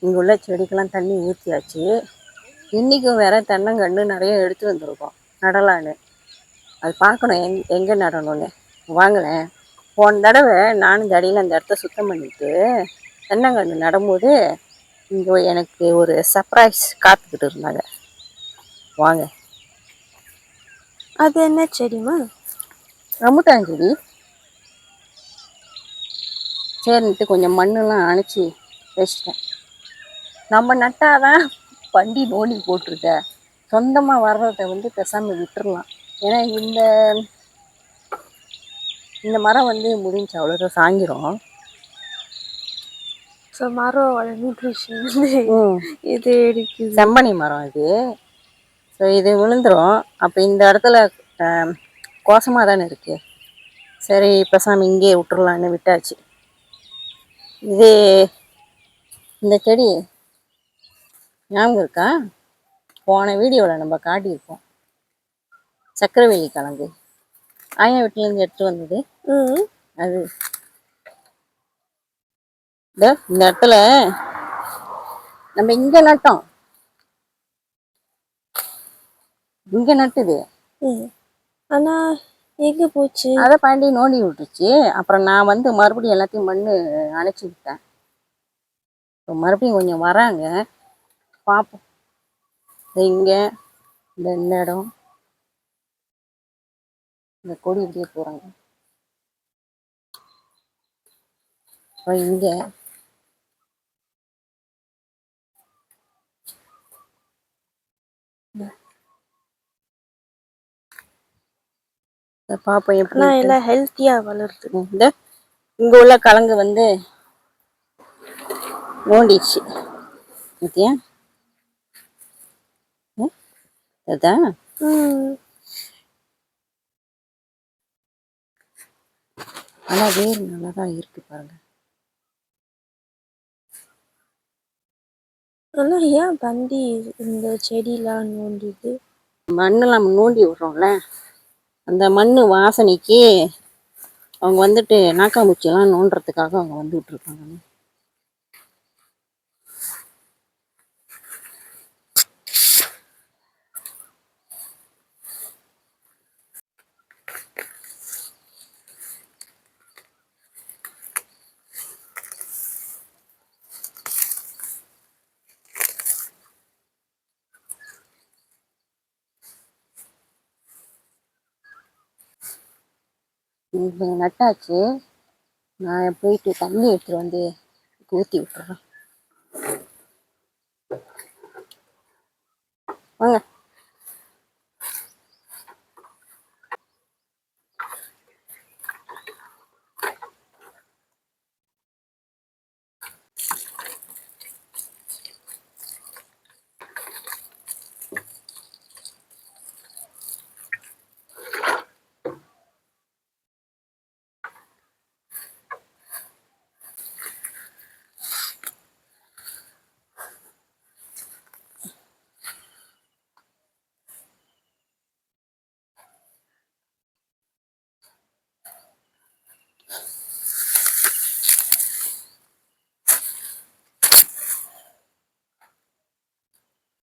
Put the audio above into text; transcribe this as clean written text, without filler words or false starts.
இங்கே உள்ள செடிக்கெல்லாம் தண்ணி ஊற்றியாச்சு. இன்றைக்கும் வேற தென்னங்கன்று நிறைய எடுத்து வந்திருக்கோம் நடலான்னு. அது பார்க்கணும் எங்கே நடணும்னு. வாங்களேன். போன தடவை நானும் தடியில் அந்த இடத்த சுத்தம் பண்ணிவிட்டு தென்னங்கன்று நடும்போது இங்கே எனக்கு ஒரு சர்ப்ரைஸ் காத்துக்கிட்டு இருந்தாங்க. வாங்க. அது என்ன செடிமா? ரம்புட்டான் செடி. சரின்ட்டு கொஞ்சம் மண்ணெல்லாம் அணைச்சி வச்சிட்டேன். நம்ம நட்டாதான் வண்டி நோண்டி போட்டிருக்க. சொந்தமாக வர்றதை வந்து பேசாமல் விட்டுறலாம். ஏன்னா இந்த மரம் வந்து முடிஞ்சு அவ்வளோதான் சாஞ்சிரும். ஸோ மரோட நியூட்ரிஷன் இது இருக்குது. செம்பனி மரம் இது. ஸோ இது விழுந்துடும். அப்போ இந்த இடத்துல கோசமாக தானே இருக்கு. சரி பேசாமல் இங்கே விட்டுறலான்னு விட்டாச்சு. இது இந்த செடி ஞாபகம் இருக்கா? போன வீடியோவில் நம்ம காட்டியிருக்கோம். சக்கரவள்ளி கிழங்கு ஆயா வீட்டிலேருந்து எடுத்து வந்தது. அது இந்த இடத்துல நம்ம இங்கே நட்டோம். இங்கே நட்டுது. ஆனால் எங்கே போச்சு? அதை பாண்டி நோண்டி விட்டுச்சு. அப்புறம் நான் வந்து மறுபடியும் எல்லாத்தையும் மண் அணைச்சி விட்டேன். இப்போ மறுபடியும் கொஞ்சம் வராங்க, பார்ப்போம். இங்கே இந்த இடம் இந்த கொடி இப்படியே போகிறாங்க. அப்புறம் இங்கே பார்ப்போம் எப்படி எல்லாம் ஹெல்த்தியாக வளருது. இந்த இங்கே உள்ள கிழங்கு வந்து நோண்டிடுச்சு. பார்த்தியா? அதுதான். ஆனால் வேறு நல்லா தான் இருக்கு பாருங்க. ஆனால் ஏன் பந்தி இந்த செடியெலாம் நோண்டிது? மண்ணெல்லாம் நோண்டி விட்றோம்ல, அந்த மண் வாசனைக்கு அவங்க வந்துட்டு நாக்காம்பூச்சியெல்லாம் நோண்டுறதுக்காக அவங்க வந்து விட்டுருக்காங்க. நட்டாச்சு. நான் போயிட்டு தண்ணி எடுத்துகிட்டு வந்து ஊற்றி விட்டுறேன்.